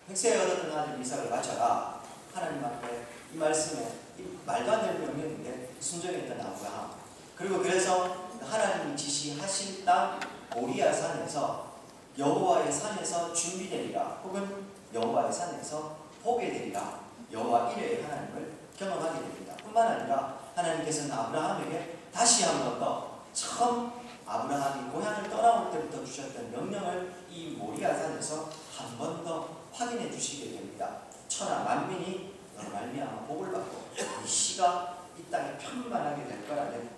백세에 얻었던 아들 이삭을 바쳐라. 하나님 앞에 이 말씀에 이 말도 안 되는 명령인데 순종했던 아브라함. 그리고 그래서 하나님이 지시하신 땅 모리아 산에서 여호와의 산에서 준비되리라 혹은 여호와의 산에서 보게 되리라. 여호와 이레의 하나님을 경험하게 됩니다. 뿐만 아니라 하나님께서는 아브라함에게 다시 한 번 더 처음 아브라함이 고향을 떠나올 때부터 주셨던 명령을 이 모리아 산에서 한 번 더 확인해 주시게 됩니다. 천하 만민이 너로 말미암아 복을 받고 이 씨가 이 땅에 평만하게 될 거라는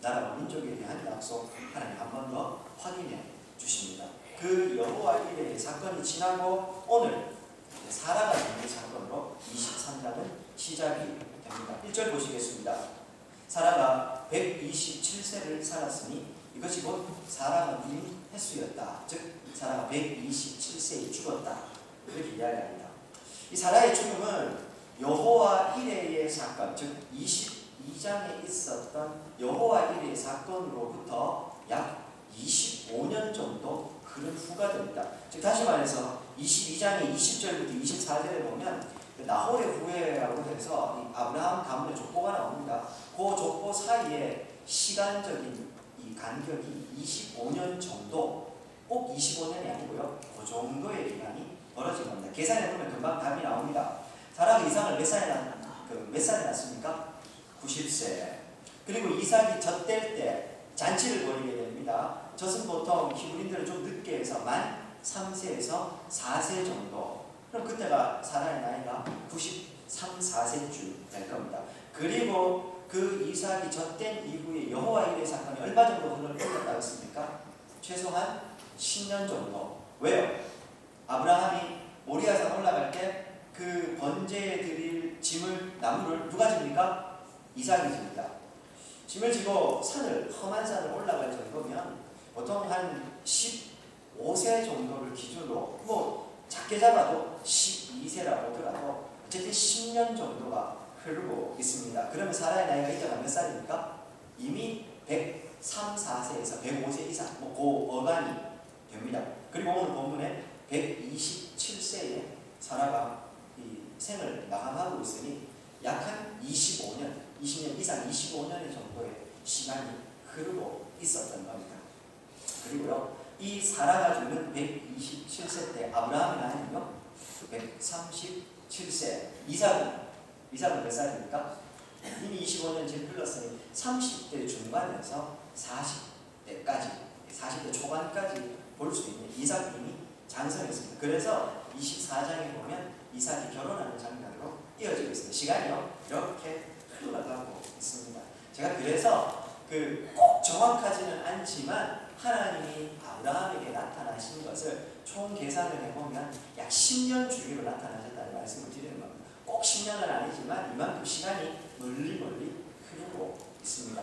나라와 민족에 대한 약속 하나님 한 번 더 확인해 주십니다. 그 여호와 이레의 사건이 지나고 오늘 사라가 죽는 사건으로 23장은 시작이 됩니다. 1절 보시겠습니다. 사라가 127세를 살았으니 이것이 곧 사라가 누린 횟수였다. 즉 사라가 127세에 죽었다. 이렇게 이야기합니다. 이 사라의 죽음은 여호와 이레의 사건, 즉 22장에 있었던 여호와 이레의 사건으로부터 약 25년 정도 흐른 후가 됩니다. 즉 다시 말해서 22장의 20절부터 24절에 보면 나홀의 후예라고 해서 이 아브라함 가문의 족보가 나옵니다. 그 족보 사이에 시간적인 이 간격이 25년 정도, 꼭 25년이 아니고요. 그 정도의 기간이 벌어진 겁니다. 계산해보면 금방 답이 나옵니다. 사라가 이삭을 몇 살에 낳습니까? 90세. 그리고 이삭이 젖될 때 잔치를 벌이게 됩니다. 젖은 보통 히브리인들은 좀 늦게 해서 만 3세에서 4세 정도. 그럼 그때가 사라의 나이가 93, 4세쯤 될 겁니다. 그리고 그 이삭이 젖된 이후에 여호와 이레의 사건이 얼마 정도 흘렀다고 했습니까? 최소한 10년 정도. 왜요? 아브라함이 모리아산 올라갈 때 그 번제에 드릴 짐을, 나무를 누가 집니까? 이삭이 집니다. 짐을 지고 험한 산을 올라갈 정도면 보통 한 15세 정도를 기준으로, 뭐 작게 잡아도 12세라고 하더라도 어쨌든 10년 정도가 흐르고 있습니다. 그러면 사라의 나이가 이때가 몇 살입니까? 이미 103, 4세에서 105세 이상, 그 어간이 됩니다. 그리고 오늘 본문에 127세에 사라가 이 생을 마감하고 있으니 약 한 20년 이상 25년 정도의 시간이 흐르고 있었던 겁니다. 그리고요, 이 사라가 죽는 127세 때 아브라함의 나이는요 137세. 이삭은 몇 살입니까? 이미 25년 쯤 흘렀으니 30대 중반에서 40대 초반까지 볼 수 있는 이삭이 장성했습니다. 그래서 24장에 보면 이삭이 결혼하는 장면으로 이어지고 있습니다. 시간이요 이렇게 흘러가고 있습니다. 제가 그래서 꼭 정확하지는 않지만 하나님이 아브라함에게 나타나신 것을 총 계산을 해보면 약 10년 주기로 나타나셨다는 말씀을 드리는 겁니다. 꼭 10년은 아니지만 이만큼 시간이 멀리 흐르고 있습니다.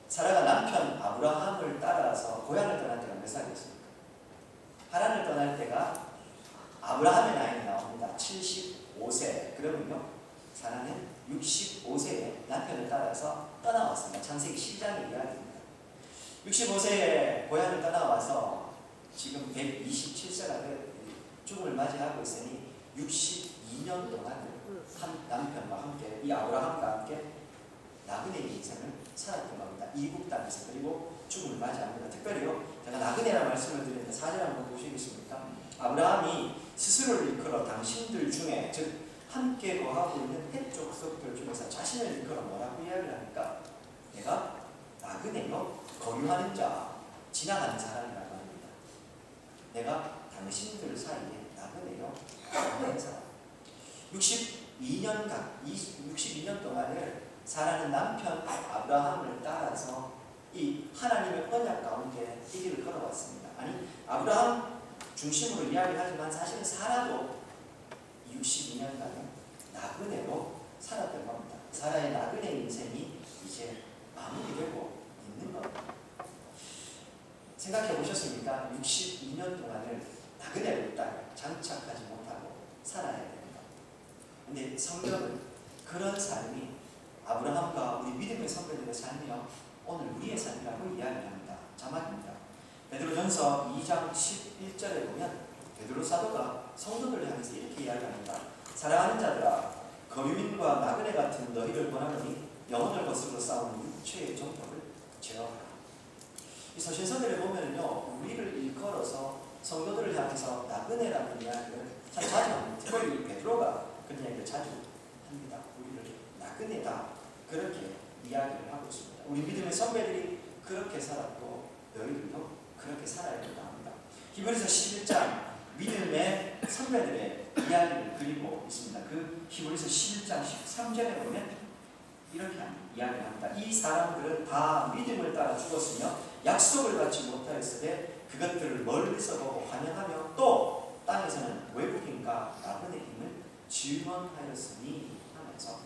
사라가 남편 아브라함을 따라서 고향을 떠날 때가 몇 살이었습니까? 하란을 떠날 때가 아브라함의 나이가 나옵니다. 75세. 그러면요, 사라는 65세에 남편을 따라서 떠나왔습니다. 창세기 10장의 이야기입니다. 65세에 고향을 떠나와서 지금 127세가 죽음을 맞이하고 있으니 62년 동안을 한 남편과 함께, 이 아브라함과 함께 나그네의 인생을 살았던 겁니다. 이국 땅에서. 그리고 죽음을 맞이합니다. 특별히요, 제가 나그네라는 말씀을 드리는데 사진 한번 보시겠습니까? 아브라함이 스스로를 일컬어 당신들 중에, 즉 함께 거하고 있는 헷 족속들 중에서 자신을 일컬어 뭐라고 이야기를 합니까? 내가 나그네요, 거류하는 자, 지나가는 사람이라고 합니다. 내가 당신들 사이에 나그네요, 거류하는 사람. 62년 동안을 사라는 남편 아브라함을 따라서 이 하나님의 언약 가운데 이 길을 걸어왔습니다. 아니, 아브라함 중심으로 이야기를 하지만 사실은 사라도 62년간은 나그네로 살았던 겁니다. 사라의 나그네 인생이 이제 마무리되고 있는 겁니다. 생각해 보셨습니까? 62년 동안을 나그네로 딱 장착하지 못하고 살아야 됩니다. 근데 성경은 그런 삶이 아브라함과 우리 믿음의 선배들의 삶이요, 오늘 우리의 삶이라고 이야기합니다. 자막입니다. 베드로전서 2장 11절에 보면 베드로 사도가 성도들을 향해서 이렇게 이야기합니다. 사랑하는 자들아, 거류인과 나그네 같은 너희를 권하노니 영혼을 거스르러 싸우는 육체의 정욕을 제어하라. 이 서신서들을 보면요, 우리를 일컬어서 성도들을 향해서 나그네라는 이야기를 참 자주 합니다. 특별히 베드로가 그런 이야기를 자주 합니다. 우리를 나그네다, 그렇게 이야기를 하고 있습니다. 우리 믿음의 선배들이 그렇게 살았고 너희들도 그렇게 살아야 된다 합니다. 히브리서 11장 믿음의 선배들의 이야기를 그리고 있습니다. 그 히브리서 11장 13절에 보면 이렇게 이야기합니다. 이 사람들은 다 믿음을 따라 죽었으며 약속을 받지 못하였으되 그것들을 멀리서 보고 환영하며 또 땅에서는 외국인과 나그네임을 증언하였으니 하면서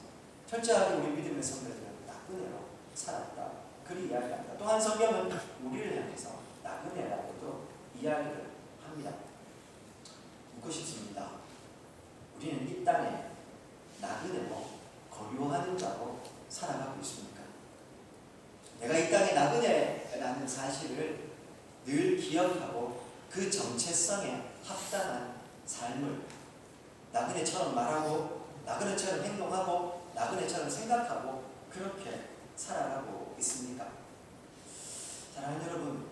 철저하게 우리 믿음의 선배들은 나그네로 살았다, 그리 이야기합니다. 또한 성경은 우리를 향해서 나그네라고도 이야기를 합니다. 묻고 싶습니다. 우리는 이 땅에 나그네로 거류하는 자로 살아가고 있습니까? 내가 이 땅에 나그네라는 사실을 늘 기억하고 그 정체성에 합당한 삶을 나그네처럼 말하고 나그네처럼 행동하고 나그네처럼 생각하고 그렇게 살아가고 있습니까? 사랑하는 여러분,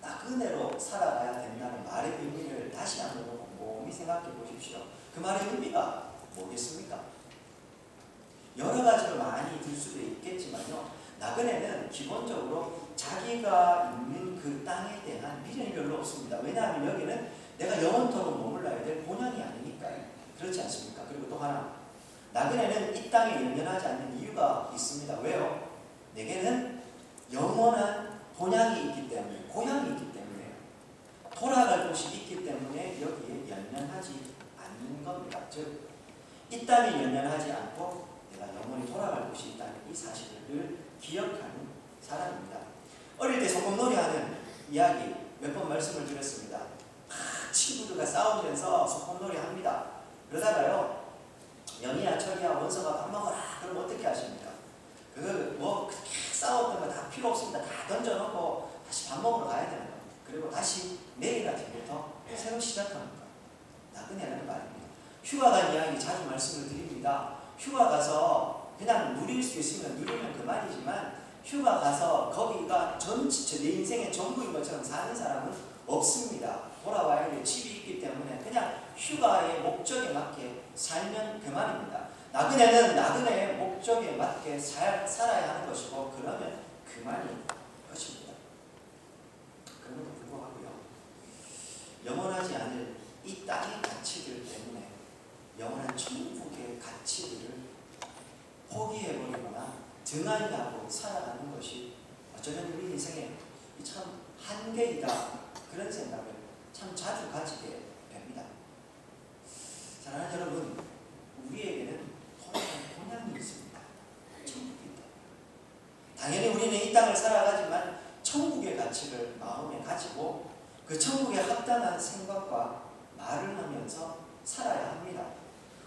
나그네로 살아가야 된다는 말의 의미를 다시 한번 곰곰이 생각해 보십시오. 그 말의 의미가 뭐겠습니까? 여러 가지로 많이 들 수도 있겠지만요, 나그네는 기본적으로 자기가 있는 그 땅에 대한 미련이 별로 없습니다. 왜냐하면 여기는 내가 영원토록 머물러야 될 본향이 아니니까요. 그렇지 않습니까? 그리고 또 하나, 나그네는 이 땅에 연연하지 않는 이유가 있습니다. 왜요? 내게는 영원한 본향이 있기 때문에, 고향이 있기 때문에요. 돌아갈 곳이 있기 때문에 여기에 연연하지 않는 겁니다. 즉, 이 땅에 연연하지 않고 내가 영원히 돌아갈 곳이 있다는 이 사실을 늘 기억하는 사람입니다. 어릴 때 소꿉놀이 하는 이야기 몇 번 말씀을 드렸습니다. 친구들과 싸우면서 소꿉놀이 합니다. 그러다가요, 영희야, 철이야, 원서가 밥 먹어라. 그럼 어떻게 하십니까? 그렇게 싸웠던 거 다 필요 없습니다. 다 던져놓고 다시 밥 먹으러 가야 되는 겁니다. 그리고 다시 내일 아침부터 새로 시작합니다. 나그네라는 말입니다. 휴가 간 이야기 자주 말씀을 드립니다. 휴가 가서 그냥 누릴 수 있으면 누리면 그만이지만 휴가 가서 거기가 전체 내 인생의 전부인 것처럼 사는 사람은 없습니다. 돌아와야 될 집이 있기 때문에 그냥 휴가의 목적에 맞게 살면 그만입니다. 나그네는 나그네의 목적에 맞게 살아야 하는 것이고 그러면 그만인 것입니다. 그럼에도 불구하고요, 영원하지 않을 이 땅의 가치들 때문에 영원한 천국의 가치들을 포기해버리거나 등한히하고 살아가는 것이 어쩌면 우리 인생의 참 한계이다, 그런 생각을 참 자주 가지게 됩니다. 사랑하는 여러분, 우리에게는 본향이 있습니다. 천국이 있다. 당연히 우리는 이 땅을 살아가지만 천국의 가치를 마음에 가지고 그 천국에 합당한 생각과 말을 하면서 살아야 합니다.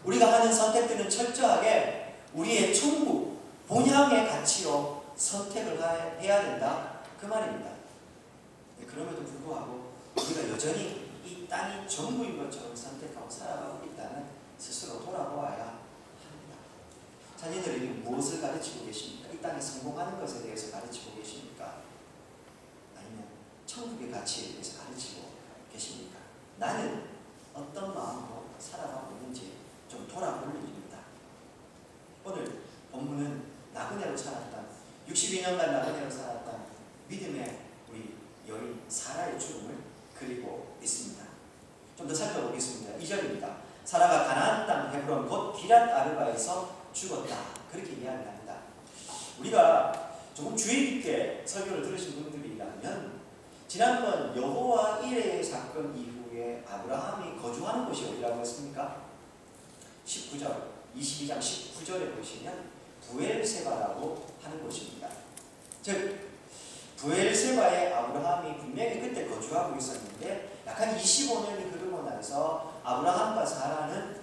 우리가 하는 선택들은 철저하게 우리의 천국, 본향의 가치로 선택을 해야 된다, 그 말입니다. 그럼에도 불구하고 우리가 여전히 이 땅이 전부인 것처럼 선택하고 살아가고 있다는 스스로 돌아보아야 합니다. 자녀들에게 무엇을 가르치고 계십니까? 이 땅에 성공하는 것에 대해서 가르치고 계십니까? 아니면 천국의 가치에 대해서 가르치고 계십니까? 나는 어떤 마음으로 살아가고 있는지 좀 돌아볼 일입니다. 오늘 본문은 나그네로 살았던, 62년간 나그네로 살았던 믿음의 우리 여인 사라의 죽음을 그리고 있습니다. 좀 더 살펴보겠습니다. 2절입니다. 사라가 가나안 땅 헤브론 곧 기럇 아르바에서 죽었다, 그렇게 이야기합니다. 우리가 조금 주의 깊게 설교를 들으신 분들이라면 지난번 여호와 이레의 사건 이후에 아브라함이 거주하는 곳이 어디라고 했습니까? 19절, 22장 19절에 보시면 부엘세바라고 하는 곳입니다. 즉 부엘세바에 아브라함이 분명히 그때 거주하고 있었는데 약 한 25년이 흐르고 나서 아브라함과 사라는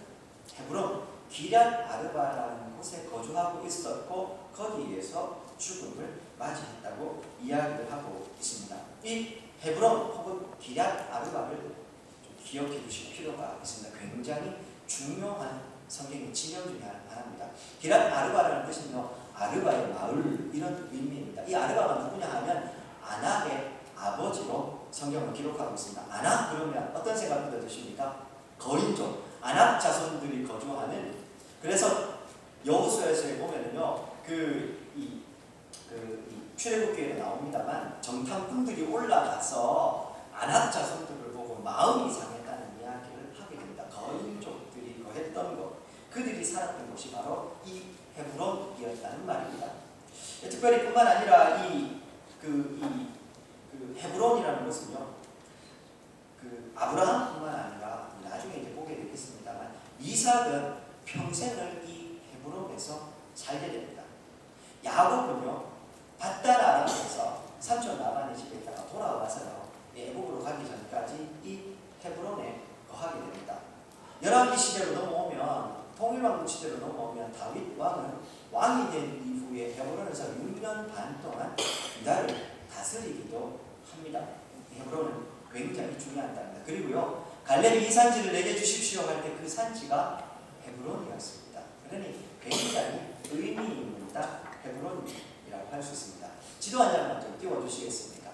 헤브론 기럇 아르바라는 곳에 거주하고 있었고 거기에서 죽음을 맞이했다고 이야기를 하고 있습니다. 이 헤브론 혹은 기럇 아르바를 좀 기억해 두실 필요가 있습니다. 굉장히 중요한 성경의 지명 중에 하나입니다. 기랏 아르바라는 뜻은요, 아르바의 마을 이런 의미입니다. 이 아르바가 누구냐 하면 아낙의 아버지로 성경을 기록하고 있습니다. 아낙 그러면 어떤 생각부터 드십니까? 거인족, 아낙 자손들이 거주하는, 그래서 여호수아서에 보면은요, 이 출애굽기에 나옵니다만 정탐꾼들이 올라가서 아낙 자손들을 보고 마음이 상했다는 이야기를 하게 됩니다. 거인족들이 거했던 것, 그들이 살았던 곳이 바로 이 헤브론이었다는 말입니다. 특별히 뿐만 아니라 헤브론이라는 것은요, 아브라함뿐만 아니라 나중에 이제 보게 되겠습니다만 이삭은 평생을 이 헤브론에서 살게 됩니다. 야곱은요, 밧단 아람에서 삼촌 라반의 집에 있다가 돌아와서요, 애국으로 가기 전까지 이 헤브론에 거하게 됩니다. 열왕기 시대로 넘어오면, 통일왕국 시대로 넘어오면 다윗 왕은 왕이 된 이후에 헤브론에서 6년 반 동안 유다를 다스리기도 합니다. 헤브론은 굉장히 중요한 땅입니다. 그리고요, 갈렙이 이 산지를 내게 주십시오 할 때 그 산지가 헤브론이었습니다. 그러니 굉장히 의미 있는 땅, 헤브론이라고 할 수 있습니다. 지도 한 장만 좀 띄워주시겠습니까?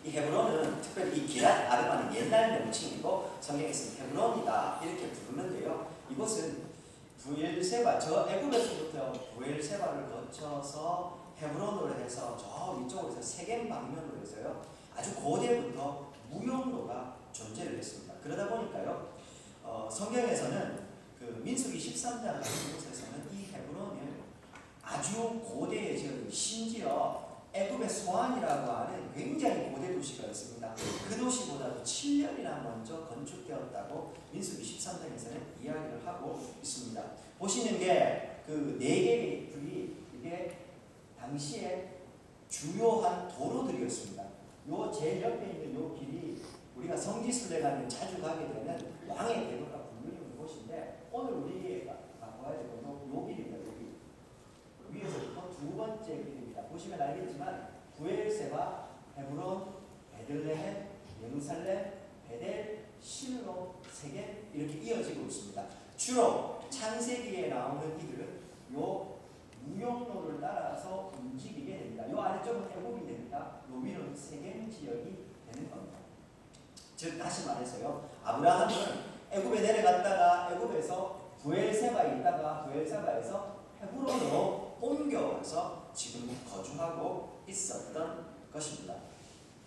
이 헤브론은 특별히 이 기랏 아르바는 옛날 명칭이고 성경에서는 헤브론이다 이렇게 부르는데요. 이곳은 부엘세바, 저 애굽에서부터 부엘세바를 거쳐서 헤브론으로 해서 저 위쪽으로 해서 세겜 방면으로 해서요, 아주 고대부터 무역로가 존재를 했습니다. 그러다 보니까요, 성경에서는 민수기 13장 같은 곳에서는 이 헤브론을 아주 고대의 지역, 심지어 애굽의 소안이라고 하는 굉장히 고대 도시가 있습니다. 그 도시보다도 7년이나 먼저 건축되었다고 민수기 13장에서는 이야기를 하고 있습니다. 보시는 게 그 4개의 길이, 이게 당시에 주요한 도로들이었습니다. 요 제일 옆에 있는 요 길이 우리가 성지순례 가면 자주 가게 되는 왕의 대로가 불리는 곳인데, 오늘 우리가 봐야 될 건 요 길입니다. 여기 위에서부터 두 번째 길입니다. 보시면 알겠지만 부엘세바, 헤브론, 베들레헴, 예루살렘, 베델, 실로, 세겜 이렇게 이어지고 있습니다. 주로 창세기에 나오는 이들은 요 무역로를 따라서 움직이게 됩니다. 요 아래쪽은 애굽이 됩니다. 요 위는 세겜 지역이 되는 겁니다. 즉 다시 말해서요, 아브라함은 애굽에 내려갔다가 애굽에서 부엘세바에 있다가 부엘세바에서 헤브론으로 옮겨와서 지금 거주하고 있었던 것입니다.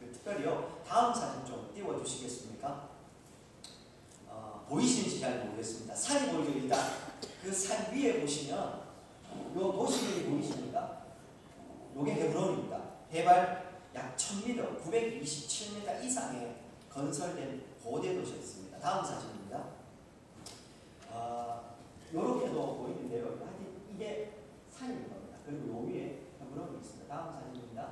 특별히요, 다음 사진 좀 띄워주시겠습니까? 보이시는지 잘 모르겠습니다. 산이 보이죠? 일단 그 산 위에 보시면 요 도시들이 보이십니까? 요게 헤브론입니다. 해발 약 1000m, 927m 이상의 건설된 고대 도시였습니다. 다음 사진입니다. 요렇게도 보이는데요. 하여튼 이게 산인 겁니다. 그리고 요 위에 헤브론이 있습니다. 다음 사진입니다.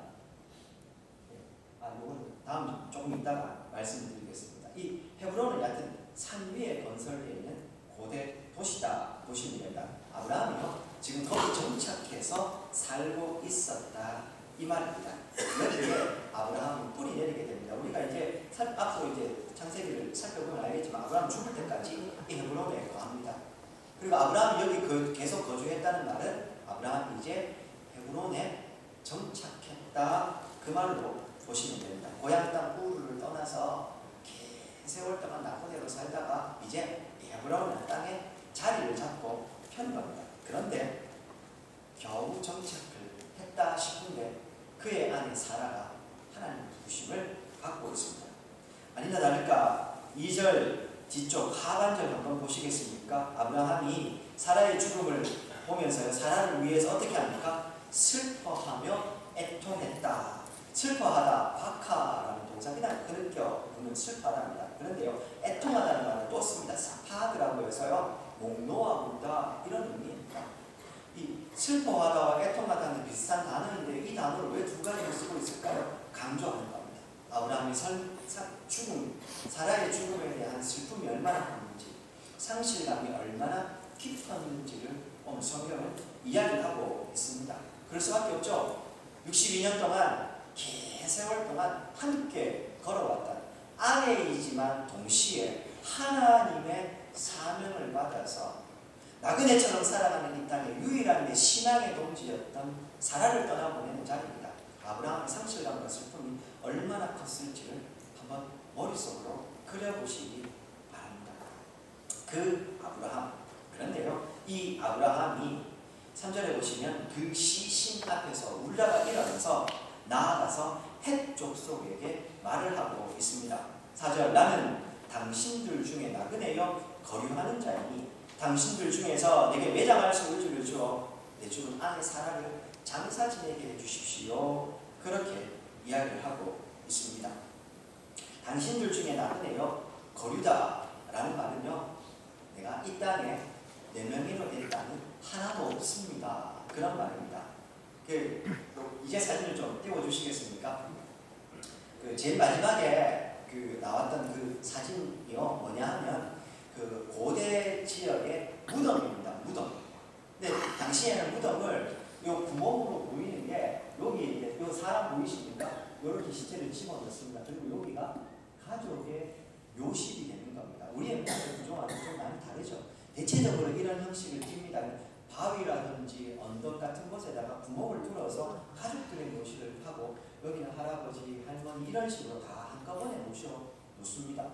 요거는 다음 조금 이따가 말씀드리겠습니다. 이 헤브론은 하여튼 산 위에 건설되어 있는 고대 도시다 보시면 됩니다. 아브라함이요, 지금 거기 정착해서 살고 있었다 이 말입니다. 여기에 아브라함이 뿌리 내리게 됩니다. 우리가 이제 앞으로 이제 창세기를 살펴보면 알겠지만 아브라함 죽을 때까지 이 헤브론에 거합니다. 그리고 아브라함이 여기 계속 거주했다는 말은 아브라함이 이제 헤브론에 정착했다 그 말로 보시면 됩니다. 고향 땅 우르를 떠나서 세월 동안 나그네로 살다가 이제 헤브론 땅에 자리를 잡고 편 겁니다. 그런데 겨우 정착을 했다 싶은데 그의 아내 사라가 하나님의 부심을 받고 있습니다. 아니나 다를까 2절 뒤쪽 하반절 한번 보시겠습니까? 아브라함이 사라의 죽음을 보면서요, 사라를 위해서 어떻게 합니까? 슬퍼하며 애통했다. 슬퍼하다, 바카라는 동사, 그냥 그렇게 보면 슬퍼하답니다. 그런데요, 애통하다는 말을 또 씁니다. 사파드라고 해서요, 목 놓아본다 이런 의미입니다. 이 슬퍼하다와 애통하다는 비슷한 단어인데 이 단어를 왜 두 가지를 쓰고 있을까요? 강조하는 겁니다. 아브라함이 사라의 죽음에 대한 슬픔이 얼마나 컸는지, 상실감이 얼마나 깊었는지를 오늘 성경은 이야기하고 있습니다. 그럴 수밖에 없죠. 62년 동안 긴 세월 동안 함께 걸어왔던, 아내 아내이지만 동시에 하나님의 사명을 받아서 나그네처럼 살아가는 이 땅의 유일한 내 신앙의 동지였던 사라를 떠나보내는 자리입니다. 아브라함의 상실감과 슬픔이 얼마나 컸을지를 한번 머릿속으로 그려보시기 바랍니다. 그 아브라함, 그런데요, 이 아브라함이 3절에 보시면 그 시신 앞에서 울다가 일어나서 나아가서 헷 족속에게 말을 하고 있습니다. 4절, 나는 당신들 중에 나그네여 거류하는 자이니 당신들 중에서 내게 매장할 수 의지를 주어 내 죽은 아내 사라를 장사 지내게 해주십시오. 그렇게 이야기를 하고 있습니다. 당신들 중에 나그네여 거류다 라는 말은요, 내가 이 땅에 내 명의로 된 땅은 하나도 없습니다. 그런 말입니다. 이제 사진을 좀 띄워주시겠습니까? 제일 마지막에 나왔던 그 사진이요, 뭐냐 하면 그 고대 지역의 무덤입니다. 무덤. 근데 당시에는 무덤을 요 구멍으로 보이는 게 여기 이제 요 사람 보이십니까? 이렇게 시체를 집어넣습니다. 그리고 여기가 가족의 묘실이 되는 겁니다. 우리의 문화의 구조와는 좀 많이 다르죠. 대체적으로 이런 형식을 띱니다. 바위라든지 언덕 같은 곳에다가 구멍을 뚫어서 가족들의 묘실을 하고 여기는 할아버지, 할머니 이런 식으로 다 한꺼번에 모셔 놓습니다.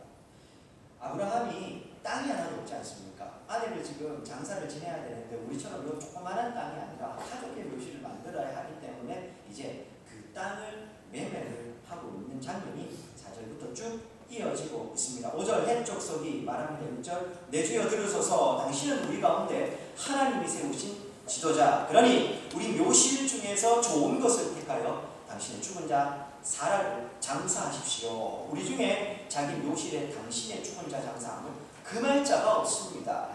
아브라함이 땅이 하나도 없지 않습니까? 아내를 지금 장사를 지내야 되는데 우리처럼 이 조그만한 땅이 아니라 가족의 묘실을 만들어야 하기 때문에 이제 그 땅을 매매를 하고 있는 장면이 4절부터 쭉 이어지고 있습니다. 5절 헷 족속이 말합니다. 6절 내 주여 들으소서 당신은 우리 가운데 하나님이 세우신 지도자 그러니 우리 묘실 중에서 좋은 것을 택하여 당신의 죽은 자 사라를 장사하십시오. 우리 중에 자기 묘실에 당신의 죽은 자 장사함을 금할 자가 없습니다.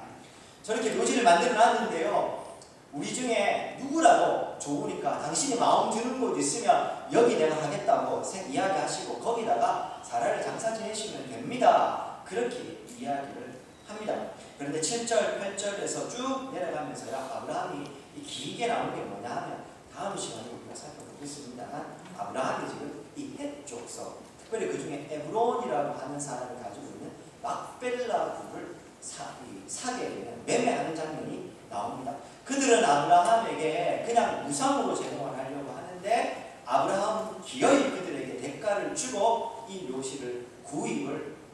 저렇게 묘실을 만들어 놨는데요, 우리 중에 누구라도 좋으니까 당신이 마음 드는 곳 있으면 여기 내가 하겠다고 이야기하시고 거기다가 사라를 장사 지내시면 됩니다. 그렇게 이야기를 합니다. 그런데 7절, 8절에서 쭉 내려가면서요, 아브라함이 길게 나오는 게 뭐냐 하면 다음 시간에 우리가 살펴보겠습니다만 아브라함이 지금 이 헷 족속, 특별히 그 중에 에브론이라고 하는 사람을 가지고 있는 막벨라 굴을 사게 되는 매매하는 장면이 나옵니다. 그들은 아브라함에게 그냥 무상으로 제공을 하려고 하는데 아브라함은 기어이 그들에게 대가를 주고 이 묘실을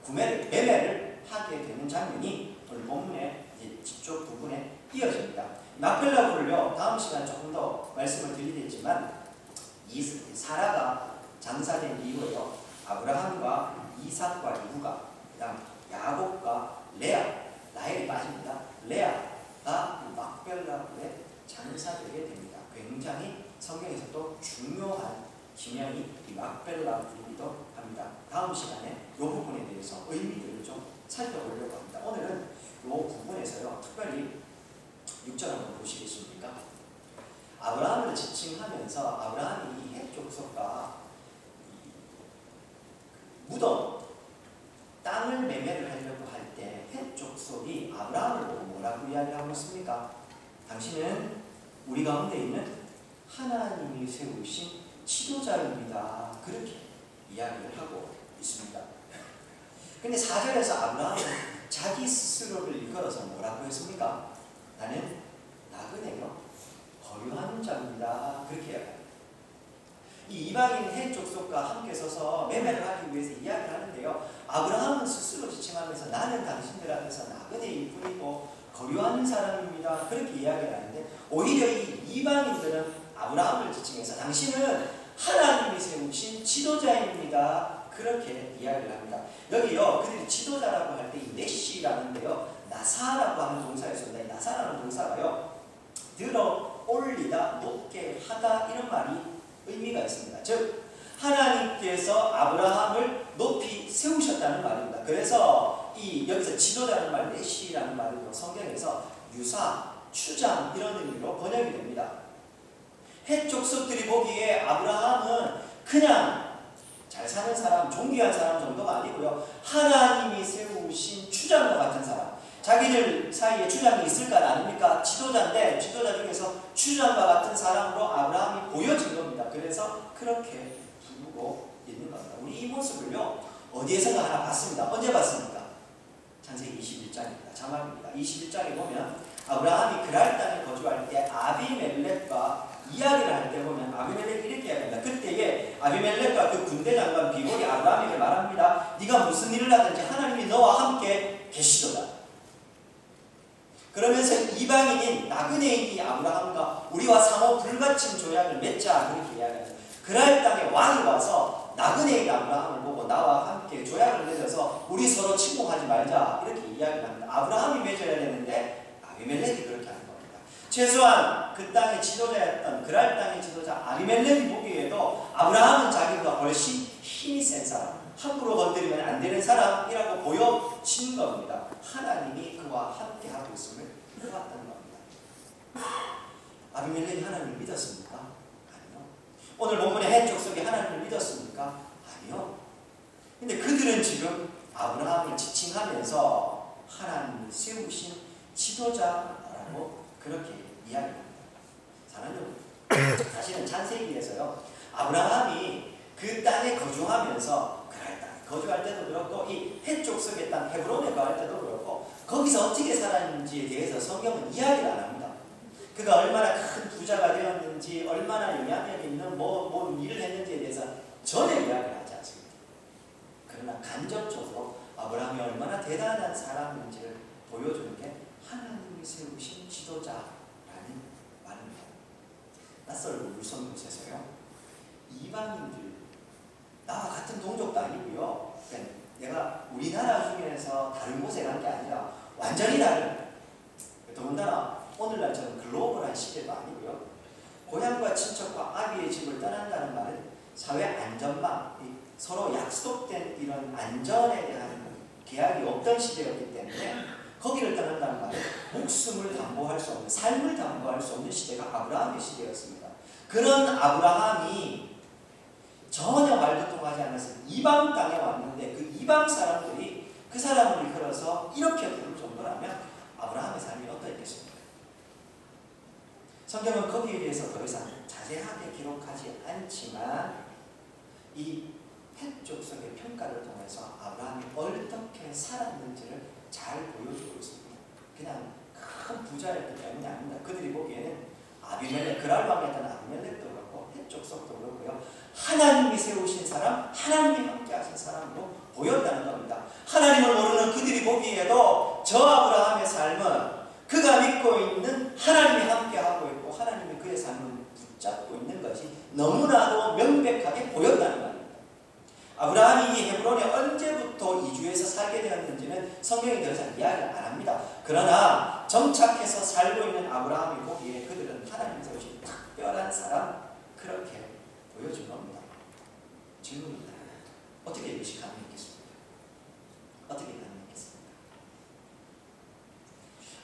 매매를 하게 되는 장면이 오늘 본문의 뒤쪽 부분에 이어집니다. 막벨라 굴을요, 다음 시간에 조금 더 말씀을 드리겠지만 이 사라가 장사된 이후에요, 아브라함과 이삭과 리브가, 그 다음 야곱과 레아, 라헬이 빠집니다. 레아가 막벨라굴에 장사되게 됩니다. 굉장히 성경에서도 중요한 지명이 이 막벨라굴이기도 합니다. 다음 시간에 이 부분에 대해서 의미들을 좀 살펴보려고 합니다. 오늘은 이 부분에서요, 특별히 6절 한번 보시겠습니까? 아브라함을 지칭하면서 아브라함이 이 헷 족속과 무덤, 땅을 매매를 하려고 할 때 헷 족속이 아브라함을 보고 뭐라고 이야기하고 있습니까? 당신은 우리 가운데 있는 하나님이 세우신 지도자입니다. 그렇게 이야기를 하고 있습니다. 근데 4절에서 아브라함은 자기 스스로를 일컬어서 뭐라고 했습니까? 나는 나그네요 거류하는 자입니다. 그렇게 이야기합니다. 이 이방인 헷 족속과 함께 서서 매매를 하기 위해서 이야기를 하는데요, 아브라함은 스스로 지칭하면서 나는 당신들 앞에서 나그네일 뿐이고 거류하는 사람입니다. 그렇게 이야기를 하는데 오히려 이 이방인들은 아브라함을 지칭해서 당신은 하나님이 세우신 지도자입니다. 그렇게 이야기를 합니다. 여기요, 그들이 지도자라고 할 때 이 네시라는데요, 나사라고 하는 동사였습니다. 이 나사라는 동사가요, 들어 올리다, 높게 하다 이런 말이 의미가 있습니다. 즉 하나님께서 아브라함을 높이 세우셨다는 말입니다. 그래서 여기서 지도자라는 말, 네시라는 말은요, 성경에서 유사, 추장 이런 의미로 번역이 됩니다. 헷 족속들이 보기에 아브라함은 그냥 잘 사는 사람, 존귀한 사람 정도가 아니고요, 하나님이 세우신 추장과 같은 사람, 자기들 사이에 추장이 있을까 아닙니까? 지도자인데 지도자 중에서 추장과 같은 사람으로 아브라함이 보여진 겁니다. 그래서 그렇게 부르고 있는 겁니다. 우리 이 모습을요, 어디에선가 하나 봤습니다. 언제 봤습니까? 창세기 21장입니다. 자막입니다. 21장에 보면 아브라함이 그랄 땅에 거주할 때 아비멜렉과 이야기를 할 때 보면 아비멜렉이 이렇게 이야기합니다. 그때에 아비멜렉과 그 군대 장관 비골이 아브라함에게 말합니다. 네가 무슨 일을 하든지 하나님이 너와 함께 계시도다. 그러면서 이방인인 나그네인이 아브라함과 우리와 상호 불가침 조약을 맺자 그렇게 이야기합니다. 그랄 땅에 왕이 와서 나그네인 아브라함을 보고 나와 함께 조약을 맺어서 우리 서로 침공하지 말자 이렇게 이야기를 합니다. 아브라함이 맺어야 되는데 아비멜렉이 그렇게 하는 겁니다. 최소한 그 땅의 지도자였던 그랄 땅의 지도자 아비멜렉이 보기에도 아브라함은 자기보다 훨씬 힘이 센 사람, 함부로 건드리면 안 되는 사람이라고 보여진 겁니다. 하나님이 그와 함께 하고 있음을 보았다는 겁니다. 아비멜렉이 하나님을 믿었습니까? 아니요. 오늘 본문의 헷 족속이 하나님을 믿었습니까? 아니요. 근데 그들은 지금 아브라함을 지칭하면서 하나님을 세우신 지도자라고 그렇게 이야기합니다. 사랑하는 사실은 창세기에서요, 아브라함이 그 땅에 거주하면서 그랄 땅에 거주할 때도 그렇고 이 헷 족속의 땅 헤브론에 거할 때도 그렇고 거기서 어떻게 살았는지에 대해서 성경은 이야기를 안 합니다. 그가 얼마나 큰 부자가 되었는지, 얼마나 영향력 있는 뭔 일을 했는지에 대해서 전혀 이야기를 하지 않습니다. 그러나 간접적으로 아브라함이 얼마나 대단한 사람인지를 보여주는 게 하나님이 세우신 지도자라는 말입니다. 낯설고 물선 곳에서요, 이방인들, 나와 같은 동족도 아니고요, 내가 우리나라 중에서 다른 곳에 간 게 아니라 완전히 다른, 더군다나 오늘날처럼 글로벌한 시대도 아니고요, 고향과 친척과 아비의 집을 떠난다는 말은 사회 안전망, 서로 약속된 이런 안전에 대한 계약이 없던 시대였기 때문에 거기를 떠난다는 말은 목숨을 담보할 수 없는, 삶을 담보할 수 없는 시대가 아브라함의 시대였습니다. 그런 아브라함이 전혀 말도 통하지 않아서 이방 땅에 왔는데 그 이방 사람들이 그 사람을 이끌어서 이렇게 부를 정도라면 아브라함의 삶이 어떠했겠습니까? 성경은 거기에 대해서 더 이상 자세하게 기록하지 않지만 이 헷 족속의 평가를 통해서 아브라함이 어떻게 살았는지를 잘 보여주고 있습니다. 그냥 큰 부자였기 때문이 아닙니다. 그들이 보기에는 아비멜렉, 그랄 왕이었던 아비멜렉도 그렇고 헷 족속도 그렇고요, 하나님이 세우신 사람, 하나님이 함께하신 사람으로 보였다는 겁니다. 하나님을 모르는 그들이 보기에도 저 아브라함의 삶은 그가 믿고 있는 하나님이 함께하고 있고 하나님이 그의 삶을 붙잡고 있는 것이 너무나도 명백하게 보였다는 말입니다. 아브라함이 이 헤브론에 언제부터 이주해서 살게 되었는지는 성경이 더 이상 이야기를 안 합니다. 그러나 정착해서 살고 있는 아브라함이 보기에 그들은 하나님 세우신 특별한 사람, 그렇게 보여준 겁니다. 질문입니다. 어떻게 이것이 가능했겠습니까? 어떻게 가능했겠습니까?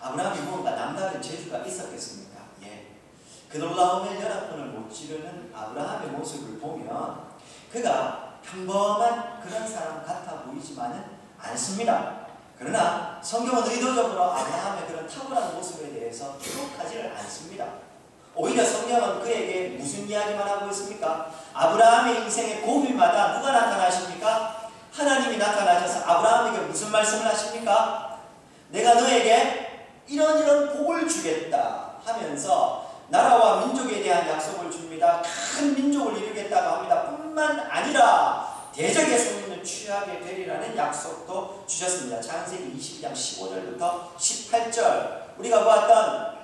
아브라함이 뭔가 남다른 재주가 있었겠습니까? 예. 그 놀라움의 연합군을 못 지르는 아브라함의 모습을 보면 그가 평범한 그런 사람 같아 보이지만은 않습니다. 그러나 성경은 의도적으로 아브라함의 그런 탁월한 모습에 대해서 기록하지를 않습니다. 오히려 성경은 그에게 무슨 이야기만 하고 있습니까? 아브라함의 인생의 고비마다 누가 나타나십니까? 하나님이 나타나셔서 아브라함에게 무슨 말씀을 하십니까? 내가 너에게 이런 복을 주겠다 하면서 나라와 민족에 대한 약속을 줍니다. 큰 민족을 이루겠다고 합니다. 뿐만 아니라 대적의 성민을 취하게 되리라는 약속도 주셨습니다. 창세기 22장 15절부터 18절, 우리가 보았던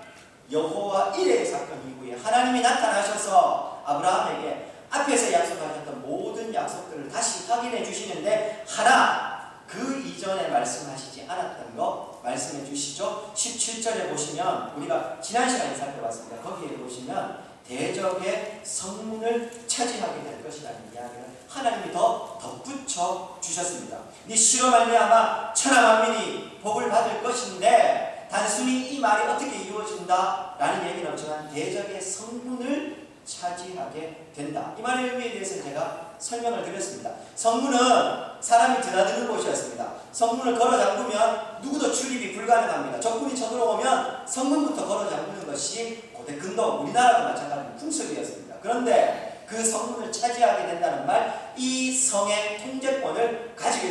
여호와 이레의 사건 이후에 하나님이 나타나셔서 아브라함에게 앞에서 약속하셨던 모든 약속들을 다시 확인해 주시는데 하나, 그 이전에 말씀하시지 않았던 거 말씀해 주시죠. 17절에 보시면, 우리가 지난 시간에 살펴봤습니다. 거기에 보시면 대적의 성문을 차지하게 될 것이라는 이야기를 하나님이 더 덧붙여 주셨습니다. 네 씨로 말미암아 천하 만민이 복을 받을 것인데, 단순히 이 말이 어떻게 이루어진다라는 얘기는 없지만 대적의 성문을 차지하게 된다, 이 말의 의미에 대해서 제가 설명을 드렸습니다. 성문은 사람이 드나드는 곳이었습니다. 성문을 걸어 잠그면 누구도 출입이 불가능합니다. 적군이 쳐들어오면 성문부터 걸어 잠그는 것이 고대 근동, 우리나라도 마찬가지로 풍습이었습니다. 그런데 그 성문을 차지하게 된다는 말, 이 성의 통제권을 가지게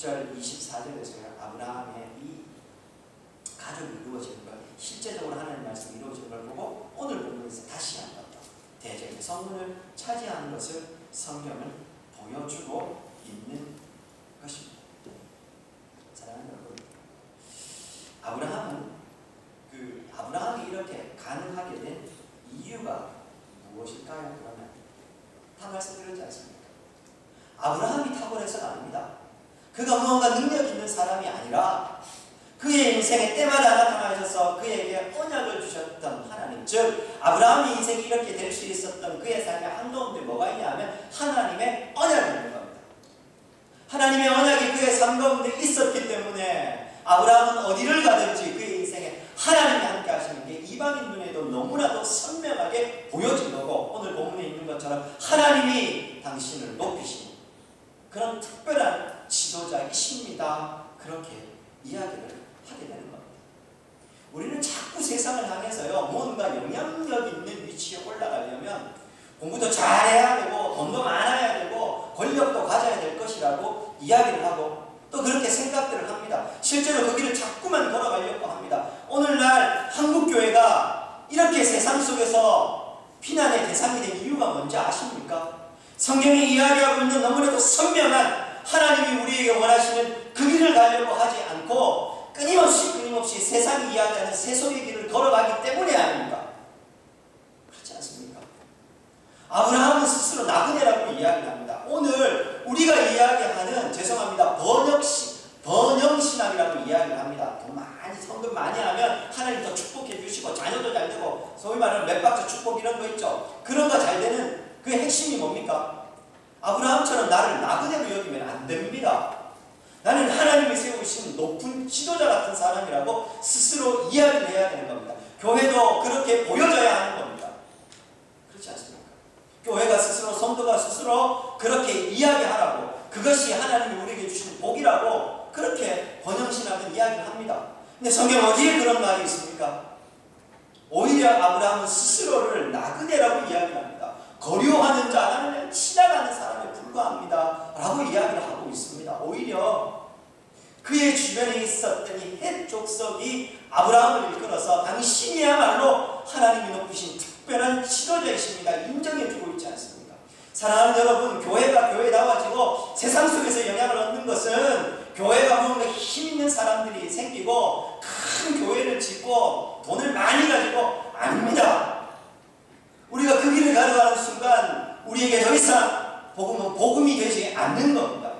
20절, 24절에서요. 아브라함의 이 가족이 이루어지는 것, 실제적으로 하나님 말씀이 이루어지는 걸 보고 오늘 본문에서 다시 한 번 더 대적의 성문을 차지하는 것을 성경을 보여주고 있는 것입니다. 사랑하는 여러분, 아브라함이 이렇게 가능하게 된 이유가 무엇일까요? 그러면 다 말씀드렸지 않습니까? 아브라함이 탁월해서가 아닙니다. 그가 무언가 능력 있는 사람이 아니라 그의 인생에 때마다 나타나셔서 그에게 언약을 주셨던 하나님, 즉 아브라함의 인생이 이렇게 될 수 있었던 그의 삶의 한가운데 뭐가 있냐 하면 하나님의 언약이 있는 겁니다. 하나님의 언약이 그의 삶 가운데 있었기 때문에 아브라함은 어디를 가든지 그의 인생에 하나님이 함께 하시는 게 이방인 눈에도 너무나도 선명하게 보여진 거고, 오늘 본문에 있는 것처럼 하나님이 당신을 높이시는 그런 특별한 지도자이십니다. 그렇게 이야기를 하게 되는 겁니다. 우리는 자꾸 세상을 향해서요, 뭔가 영향력 있는 위치에 올라가려면 공부도 잘해야 되고 돈도 많아야 되고 권력도 가져야 될 것이라고 이야기를 하고 또 그렇게 생각들을 합니다. 실제로 그 길을 자꾸만 걸어가려고 합니다. 오늘날 한국교회가 이렇게 세상 속에서 비난의 대상이 된 이유가 뭔지 아십니까? 성경이 이야기하고 있는 너무나도 선명한 하나님이 우리에게 원하시는 그 길을 가려고 하지 않고 끊임없이 세상이 이야기하는 세속의 길을 걸어가기 때문에 아닙니까? 그렇지 않습니까? 아브라함은 스스로 나그네라고 이야기를 합니다. 오늘 우리가 이야기하는, 죄송합니다, 번영신학이라고 이야기를 합니다. 돈 많이, 성금 많이 하면 하나님 더 축복해 주시고 자녀도 잘 되고 소위 말하는 몇 박자 축복 이런 거 있죠. 그런 거 잘 되는 그 핵심이 뭡니까? 아브라함처럼 나를 나그네로 여기면 안 됩니다. 나는 하나님이 세우신 높은 지도자 같은 사람이라고 스스로 이야기를 해야 되는 겁니다. 교회도 그렇게 보여져야 하는 겁니다. 그렇지 않습니까? 교회가 스스로, 성도가 스스로 그렇게 이야기하라고, 그것이 하나님이 우리에게 주신 복이라고 그렇게 번영신학은 이야기를 합니다. 근데 성경 어디에 그런 말이 있습니까? 오히려 아브라함은 스스로를 나그네라고 이야기를 합니다. 거류하는 자, 나는 지나가는 사람에 불과합니다 라고 이야기를 하고 있습니다. 오히려 그의 주변에 있었던 이 헷 족속이 아브라함을 이끌어서 당신이야말로 하나님이 높이신 특별한 지도자이십니다 인정해주고 있지 않습니까? 사랑하는 여러분, 교회가 교회다워지고 세상 속에서 영향을 얻는 것은 교회가 뭔가 힘 있는 사람들이 생기고 큰 교회를 짓고 돈을 많이 가지고 아닙니다. 우리가 그 길을 가져가는 순간 우리에게 더 이상 복음은 복음이 되지 않는 겁니다.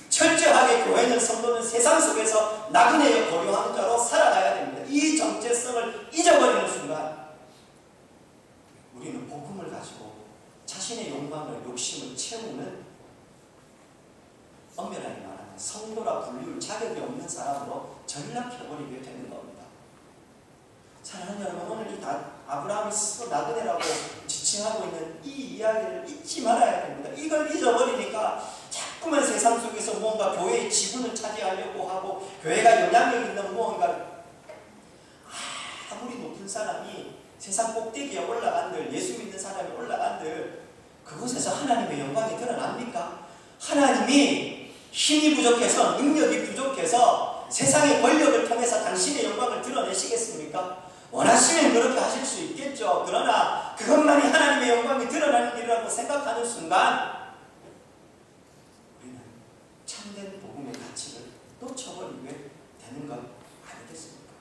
철저하게 교회는, 성도는 세상 속에서 나그네의 거류하는 자로 살아가야 됩니다. 이 정체성을 잊어버리는 순간 우리는 복음을 가지고 자신의 욕망을, 욕심을 채우는, 엄밀하게 말하면 성도라 불릴 자격이 없는 사람으로 전락해버리게 되는 겁니다. 사랑하는 여러분, 오늘 이 아브라함이 스스로 나그네라고 지칭하고 있는 이 이야기를 잊지 말아야 됩니다. 이걸 잊어버리니까 자꾸만 세상 속에서 무언가 교회의 지분을 차지하려고 하고 교회가 영향력 있는 무언가, 아무리 높은 사람이 세상 꼭대기에 올라간들, 예수 믿는 사람이 올라간들 그곳에서 하나님의 영광이 드러납니까? 하나님이 힘이 부족해서, 능력이 부족해서 세상의 권력을 통해서 당신의 영광을 드러내시겠습니까? 원하시면 그렇게 하실 수 있겠죠. 그러나 그것만이 하나님의 영광이 드러나는 길이라고 생각하는 순간 우리는 참된 복음의 가치를 놓쳐버리게 되는 것 아니겠습니까?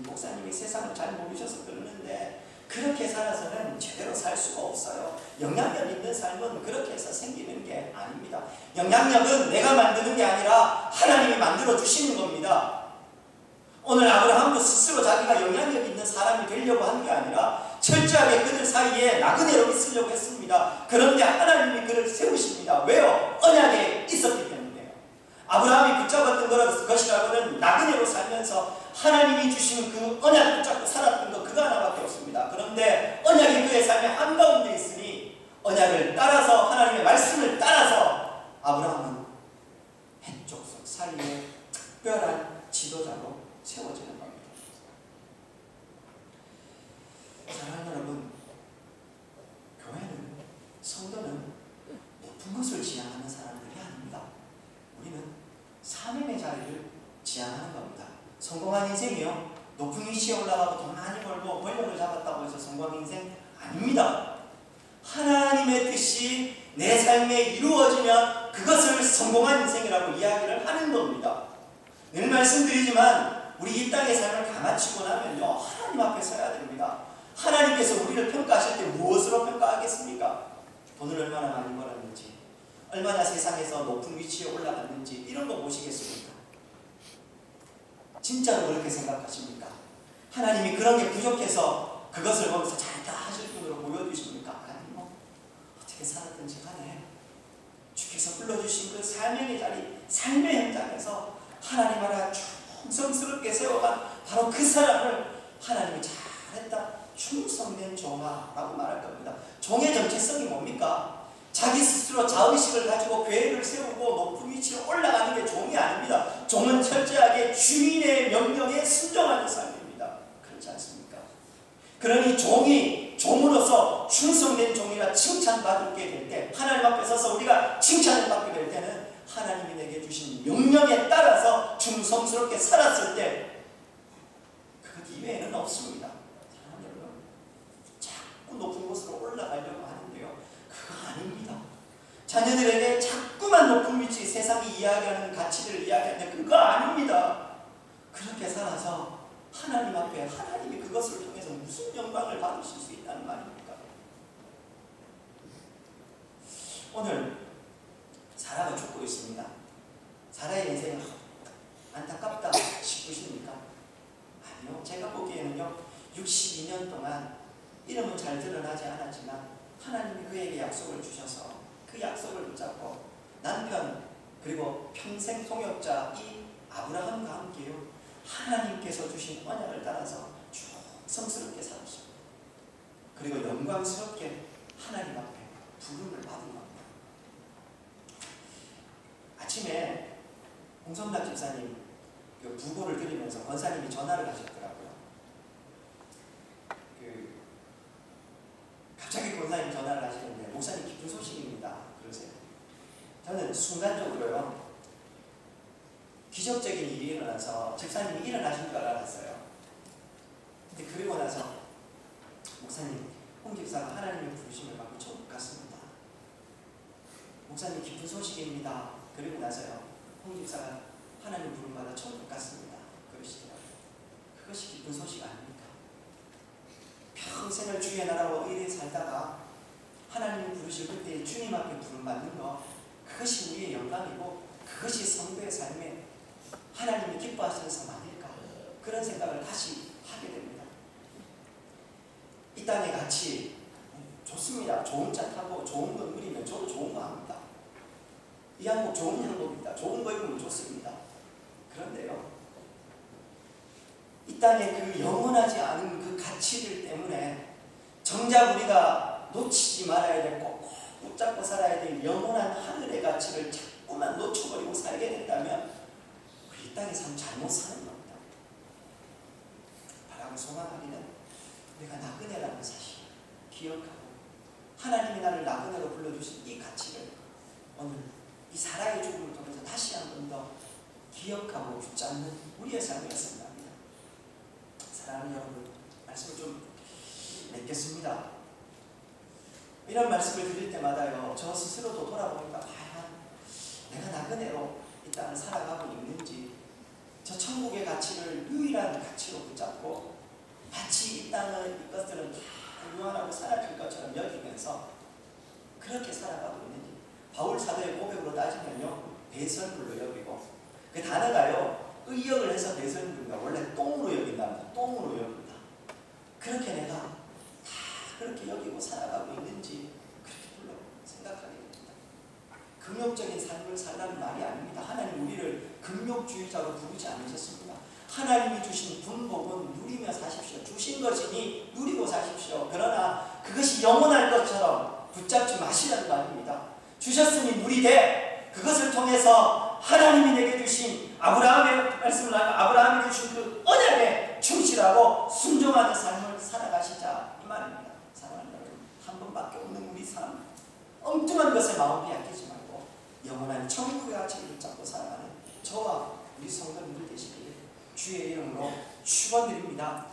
목사님이 세상을 잘 모르셔서 그러는데 그렇게 살아서는 제대로 살 수가 없어요. 영향력 있는 삶은 그렇게 해서 생기는 게 아닙니다. 영향력은 내가 만드는 게 아니라 하나님이 만들어 주시는 겁니다. 오늘 아브라함도 스스로 자기가 영향력 있는 사람이 되려고 한 게 아니라 철저하게 그들 사이에 나그네로 있으려고 했습니다. 그런데 하나님이 그를 세우십니다. 왜요? 언약에 있었기 때문이에요. 아브라함이 붙잡았던 것이라고는 나그네로 살면서 하나님이 주신 그 언약 붙잡고 살았던 것 그거 하나밖에 없습니다. 그런데 언약이 그의 삶의 한가운데 있으니 언약을 따라서, 하나님의 말씀을 따라서 아브라함은 헷족속 사이에 특별한 지도자로 세워지는 겁니다. 사랑하는 여러분, 교회는, 성도는 높은 것을 지향하는 사람들이 아닙니다. 지향하는 겁니다. 성공한 인생이요, 높은 위치에 올라가고 돈 많이 벌고 권력을 잡았다고 해서 성공한 인생 아닙니다. 하나님의 뜻이 내 삶에 이루어지면 그것을 성공한 인생이라고 이야기를 하는 겁니다. 늘 말씀드리지만 우리 이 땅의 삶을 다 마치고 나면요, 하나님 앞에 서야 됩니다. 하나님께서 우리를 평가하실 때 무엇으로 평가하겠습니까? 돈을 얼마나 많이 벌었는지, 얼마나 세상에서 높은 위치에 올라갔는지, 이런 거 보시겠습니까? 진짜로 그렇게 생각하십니까? 하나님이 그런 게 부족해서 그것을 보면서 잘 다 하실 분으로 보여주십니까? 아니, 뭐 어떻게 살았든지 간에 주께서 불러주신 그 사명의 자리, 삶의 현장에서 하나님 하나 충성스럽게 세워간 바로 그 사람을 하나님이 잘했다, 충성된 종아라고 말할 겁니다. 종의 정체성이 뭡니까? 자기 스스로 자의식을 가지고 계획을 세우고 높은 위치로 올라가는 게 종이 아닙니다. 종은 철저하게 주인의 명령에 순종하는 삶입니다. 그렇지 않습니까? 그러니 종이 종으로서 충성된 종이라 칭찬받게 될 때, 하나님 앞에 서서 우리가 칭찬을 받게 될 때는 하나님이 내게 주신 명령에 따라서 충성스럽게 살았을 때 그것 이외에는 없습니다. 사랑하는 여러분, 자꾸 높은 곳으로 올라가려고 하는데요, 그거 아닙니다. 자녀들에게 자꾸만 높은 위치, 세상이 이야기하는 가치를 이야기하는데 그거 아닙니다. 그렇게 살아서 하나님 앞에 하나님이 그것을 통해서 무슨 영광을 받으실 수 있다는 말입니까? 오늘 사라가 죽고 있습니다. 사라의 인생은 안타깝다 싶으십니까? 아니요. 제가 보기에는요, 62년 동안 이름은 잘 드러나지 않았지만 하나님이 그에게 약속을 주셔서 그 약속을 붙잡고 남편 그리고 평생 동역자 이 아브라함과 함께요, 하나님께서 주신 언약을 따라서 충성스럽게 살았습니다. 그리고 영광스럽게 하나님 앞에 부름을 받은 겁니다. 아침에 홍성락 집사님 그 부고를 드리면서 권사님이 전화를 하셨더라고요. 갑자기 권사님 전화를 하시는데, 목사님 기쁜 소식입니다 그러세요. 저는 순간적으로요, 기적적인 일이 일어나서 집사님이 일어나신 줄 알았어요. 근데 그리고 나서 목사님, 홍 집사가 하나님의 부르심을 받고 천국 갔습니다. 목사님 기쁜 소식입니다. 그리고 나서요, 홍 집사가 하나님 부름받아 천국 갔습니다 그러시더라고요. 그것이 기쁜 소식 아닙니까? 평생을 주의 나라와 의리에 살다가 하나님이 부르실 그때 주님 앞에 부름받는 거, 그것이 우리의 영광이고 그것이 성도의 삶에 하나님이 기뻐하시는 삶 아닐까, 그런 생각을 다시 하게 됩니다. 이 땅의 가치 좋습니다. 좋은 차 타고 좋은 거 누리면 저도 좋은 거 합니다. 이 한국 좋은 한국입니다. 좋은 거 입으면 좋습니다. 그런데요, 이 땅의 그 영원하지 않은 그 가치들 때문에 정작 우리가 놓치지 말아야 될, 꼭 붙잡고 살아야 될 영원한 하늘의 가치를 자꾸만 놓쳐버리고 살게 된다면 우리 이 땅의 삶 잘못 사는 겁니다. 바라고 소망하기는 우리가 나그네라는 사실 기억하고 하나님이 나를 나그네로 불러주신 이 가치를 오늘 이 사라의 죽음을 통해서 다시 한 번 더 기억하고 붙잡는 우리의 삶이었습니다. 사랑하는 여러분, 말씀을 좀 맺겠습니다. 이런 말씀을 드릴 때마다요, 저 스스로도 돌아보니까 과연 내가 나그네로 이 땅을 살아가고 있는지, 저 천국의 가치를 유일한 가치로 붙잡고 마치 이 땅의 이것들은 다 유한하고 사라질 것처럼 여기면서 그렇게 살아가고 있는지, 바울 사도의 고백으로 따지면요, 배설물로 여기고, 그 단어가요, 의역을 해서 배설물인가, 원래 똥으로 여긴답니다. 똥으로 여긴다. 그렇게 내가 다 그렇게 여기고 살아가고 있는지 그렇게 불러 생각하게 됩니다. 금욕적인 삶을 살라는 말이 아닙니다. 하나님 우리를 금욕주의자로 부르지 않으셨습니다. 하나님이 주신 분복은 누리며 사십시오. 주신 것이니 누리고 사십시오. 그러나 그것이 영원할 것처럼 붙잡지 마시라는 말입니다. 주셨으니 누리되 그것을 통해서 하나님이 내게 주신 아브라함의 말씀을 하면 아브라함이 주신 그 언약에 충실하고 순종하는 삶을 살아가시자, 이 말입니다. 사랑하는 여러분, 한 번밖에 없는 우리 삶, 엉뚱한 것에 마음 빼앗기지 말고 영원한 천국의 가치를 붙잡고 살아가는 저와 우리 성도님들 되시길 주의 이름으로 축원드립니다.